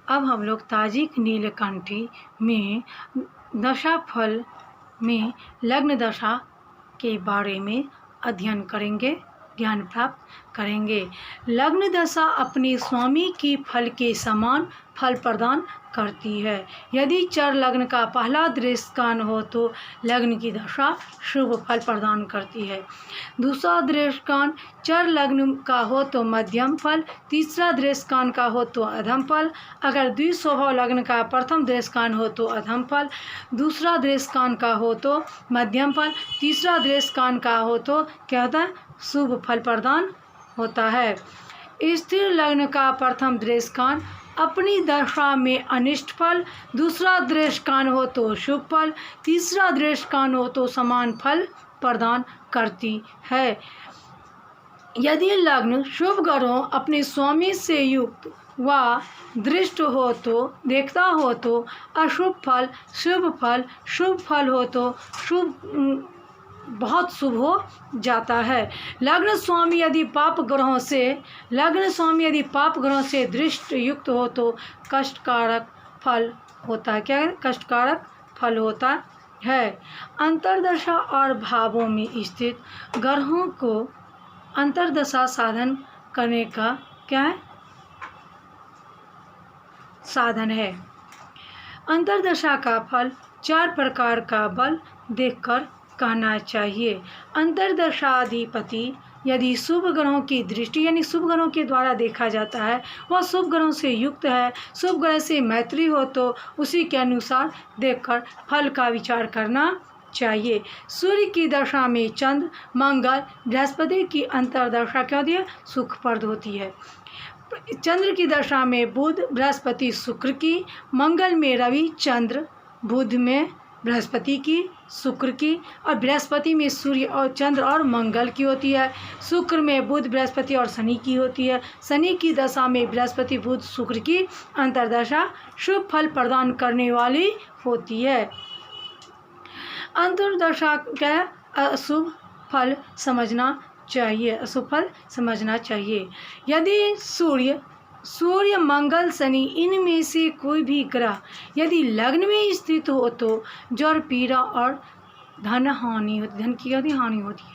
अब हम लोग ताजिक नीलकंठी में दशा फल में लग्न दशा के बारे में अध्ययन करेंगे, ज्ञान प्राप्त करेंगे। लग्न दशा अपने स्वामी की फल के समान फल प्रदान करती है। यदि चर लग्न का पहला दृष्टान हो तो लग्न की दशा शुभ फल प्रदान करती है। दूसरा दृष्टान चर लग्न का हो तो मध्यम फल, तीसरा दृष्टान का हो तो अधम फल। अगर द्विस्वभाव लग्न का प्रथम दृष्टान हो तो अधम फल, दूसरा दृष्टान का हो तो मध्यम फल, तीसरा दृष्टान का हो तो क्या होता है, शुभ फल प्रदान होता है। स्थिर लग्न का प्रथम दृष्टान अपनी दशा में अनिष्ट फल, दूसरा दृष्टान हो तो शुभ फल, तीसरा दृष्टान हो तो समान फल प्रदान करती है। यदि लग्न शुभ ग्रहों अपने स्वामी से युक्त व दृष्ट हो तो देखता हो तो अशुभ फल, शुभ फल हो तो शुभ बहुत शुभ हो जाता है। लग्न स्वामी यदि पाप ग्रहों से दृष्ट युक्त हो तो कष्टकारक फल होता है। क्या है? कष्टकारक फल होता है। अंतर्दशा और भावों में स्थित ग्रहों को अंतर्दशा साधन करने का क्या है, साधन है। अंतर्दशा का फल 4 प्रकार का बल देखकर कहना चाहिए। अंतर्दशाधिपति यदि शुभ ग्रहों की दृष्टि यानी शुभ ग्रहों के द्वारा देखा जाता है, वह शुभ ग्रहों से युक्त है, शुभ ग्रह से मैत्री हो तो उसी के अनुसार देखकर फल का विचार करना चाहिए। सूर्य की दशा में चंद्र, मंगल, बृहस्पति की अंतर्दशा क्या होती है, सुखप्रद होती है। चंद्र की दशा में बुध, बृहस्पति, शुक्र की, मंगल में रवि, चंद्र, बुध में बृहस्पति की, शुक्र की, और बृहस्पति में सूर्य और चंद्र और मंगल की होती है। शुक्र में बुध, बृहस्पति और शनि की होती है। शनि की दशा में बृहस्पति, बुध, शुक्र की अंतर्दशा शुभ फल प्रदान करने वाली होती है। अंतर्दशा क्या, अशुभ फल समझना चाहिए। यदि सूर्य, मंगल, शनि इनमें से कोई भी ग्रह यदि लग्न में स्थित हो तो ज्वर, पीड़ा और धन की हानि होती है।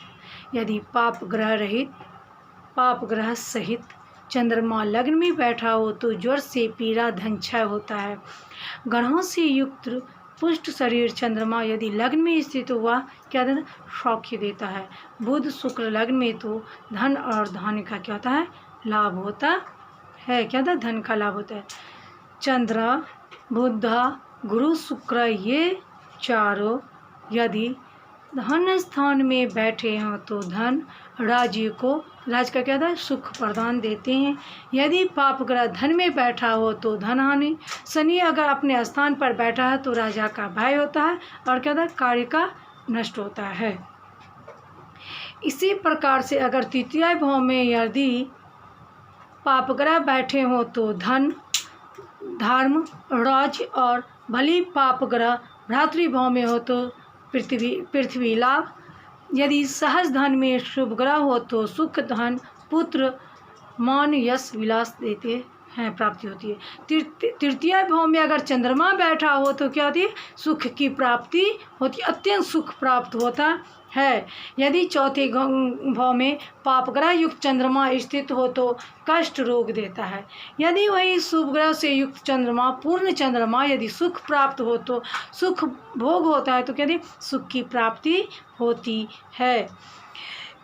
यदि पाप ग्रह सहित चंद्रमा लग्न में बैठा हो तो ज्वर से पीड़ा, धन क्षय होता है। ग्रहों से युक्त पुष्ट शरीर चंद्रमा यदि लग्न में स्थित हुआ क्या देता, सौख्य देता है। बुध, शुक्र लग्न में तो धन और धान्य का क्या होता है, लाभ होता है। क्या होता है, धन का लाभ होता है। चंद्र, बुध, गुरु, शुक्र ये चारों यदि धन स्थान में बैठे हों तो धन राज का क्या था, सुख प्रदान देते हैं। यदि पाप ग्रह धन में बैठा हो तो धन हानि। शनि अगर अपने स्थान पर बैठा है तो राजा का भय होता है और क्या था, कार्य का नष्ट होता है। इसी प्रकार से अगर तृतीय भाव में यदि पाप ग्रह बैठे हो तो धन, धर्म, राज्य और भली पाप ग्रह भ्रातृभाव में हो तो पृथ्वी लाभ। यदि सहज धन में शुभ ग्रह हो तो सुख, धन, पुत्र, मान, यश, विलास देते हैं, प्राप्ति होती है। तृतीय भाव में अगर चंद्रमा बैठा हो तो क्या होती है, सुख की प्राप्ति होती है, अत्यंत सुख प्राप्त होता है। यदि चौथे भाव में पाप ग्रह युक्त चंद्रमा स्थित हो तो कष्ट रोग देता है। यदि वही शुभ ग्रह से युक्त चंद्रमा, पूर्ण चंद्रमा यदि सुख प्राप्त हो तो सुख भोग होता है, तो क्या सुख की प्राप्ति होती है।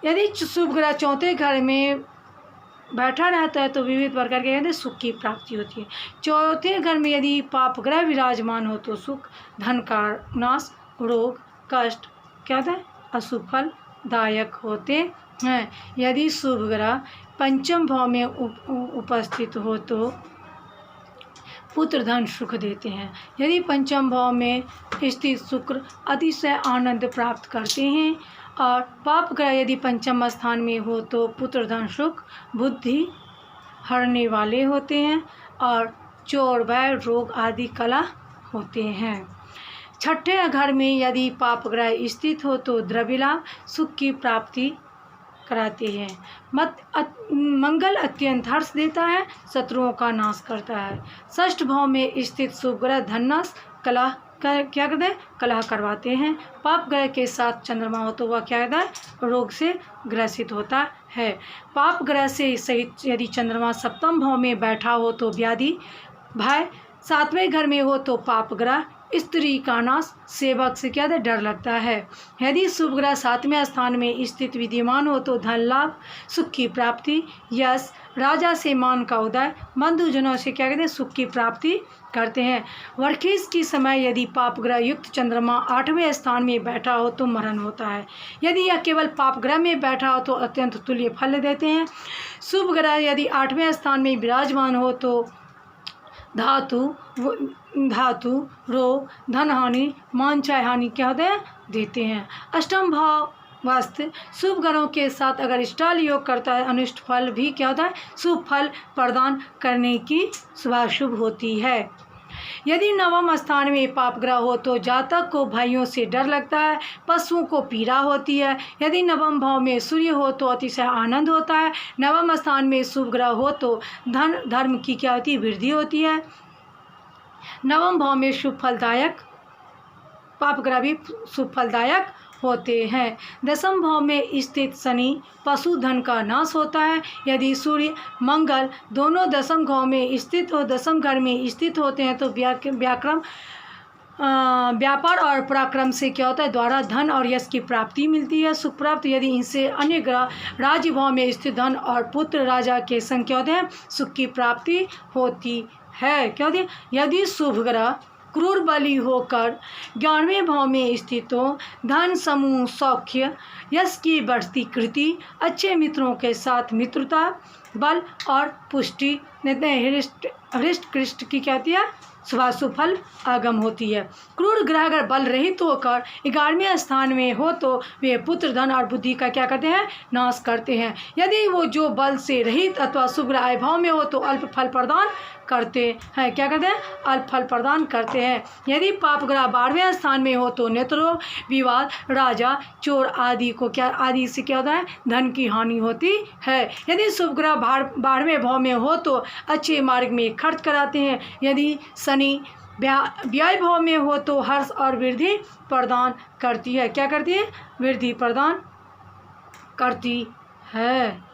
यदि शुभ ग्रह चौथे घर में बैठा रहता है तो विविध प्रकार के कहते सुख की प्राप्ति होती है। चौथे घर में यदि पाप ग्रह विराजमान हो तो सुख, धन का नाश, रोग, कष्ट क्या होता है, अशुभ फल दायक होते हैं। यदि शुभ ग्रह पंचम भाव में उपस्थित हो तो पुत्र, धन, सुख देते हैं। यदि पंचम भाव में स्थित शुक्र अतिशय आनंद प्राप्त करते हैं। और पाप ग्रह यदि पंचम स्थान में हो तो पुत्र, धन, सुख, बुद्धि हरने वाले होते हैं और चोर, भय, रोग आदि कला होते हैं। छठे घर में यदि पाप ग्रह स्थित हो तो द्रव्य लाभ, सुख की प्राप्ति कराते हैं। मंगल अत्यंत हर्ष देता है, शत्रुओं का नाश करता है। षष्ठ भाव में स्थित शुभ ग्रह धननाश कलह क्या कहते हैं, कलह करवाते हैं। पाप ग्रह के साथ चंद्रमा हो तो वह क्या कहता है, रोग से ग्रसित होता है। पाप ग्रह से सहित यदि चंद्रमा सप्तम भाव में बैठा हो तो व्याधि भय, सातवें घर में हो तो पाप ग्रह, स्त्री का नाश, सेवक से क्या है, डर लगता है। यदि शुभ ग्रह सातवें स्थान में स्थित विद्यमान हो तो धन लाभ, सुख की प्राप्ति, यश, राजा से मान का उदय, बंधुजनों से क्या कहते हैं, सुख की प्राप्ति करते हैं। वर्षीज की समय यदि पाप ग्रह युक्त चंद्रमा आठवें स्थान में बैठा हो तो मरण होता है। यदि यह केवल पाप ग्रह में बैठा हो तो अत्यंत तुल्य फल देते हैं। शुभ ग्रह यदि आठवें स्थान में विराजमान हो तो धातु रोग, धन हानि, मान चाय हानि क्या होते हैं, देते हैं। अष्टम भाव वास्ते शुभ ग्रहों के साथ अगर इष्टाल योग करता है, अनिष्ट फल भी क्या होता है, शुभ फल प्रदान करने की शुभ होती है। यदि नवम स्थान में पाप ग्रह हो तो जातक को भाइयों से डर लगता है, पशुओं को पीड़ा होती है। यदि नवम भाव में सूर्य हो तो अतिशय आनंद होता है। नवम स्थान में शुभ ग्रह हो तो धन धर्म की क्या होती है, वृद्धि होती है। नवम भाव में शुभ फलदायक, पाप ग्रह भी शुभ फलदायक होते हैं। दसम भाव में स्थित शनि पशुधन का नाश होता है। यदि सूर्य मंगल दोनों दसम भाव में स्थित हो, दसम घर में स्थित होते हैं तो व्यापार और पराक्रम से क्या होता है, द्वारा धन और यश की प्राप्ति मिलती है। सुख प्राप्त यदि इनसे अन्य ग्रह राज्य भाव में स्थित धन और पुत्र राजा के संग क्या होते हैं, सुख की प्राप्ति होती है। क्या होती है, यदि शुभ ग्रह क्रूर बलि होकर 11वें भाव में स्थित हो, धन समूह सौख्य, यश की बढ़ती कृति, अच्छे मित्रों के साथ मित्रता, बल और पुष्टि, हृष्ट कृष्ट की क्या होती है, शुभाशुभ फल आगम होती है। क्रूर ग्रह अगर बल रहित होकर 11वें स्थान में हो तो वे पुत्र धन और बुद्धि का क्या करते हैं, नाश करते हैं। यदि वो जो बल से रहित अथवा शुभ ग्रह भाव में हो तो अल्प फल प्रदान करते हैं। क्या करते हैं, अल्प फल प्रदान करते हैं। यदि पाप ग्रह 12वें स्थान में हो तो नेत्रों, विवाद, राजा, चोर आदि को क्या आदि से क्या होता है, धन की हानि होती है। यदि शुभ ग्रह 12वें भाव में हो तो अच्छे मार्ग में खर्च कराते हैं। यदि शनि व्यय भाव में हो तो हर्ष और वृद्धि प्रदान करती है। क्या करती है, वृद्धि प्रदान करती है।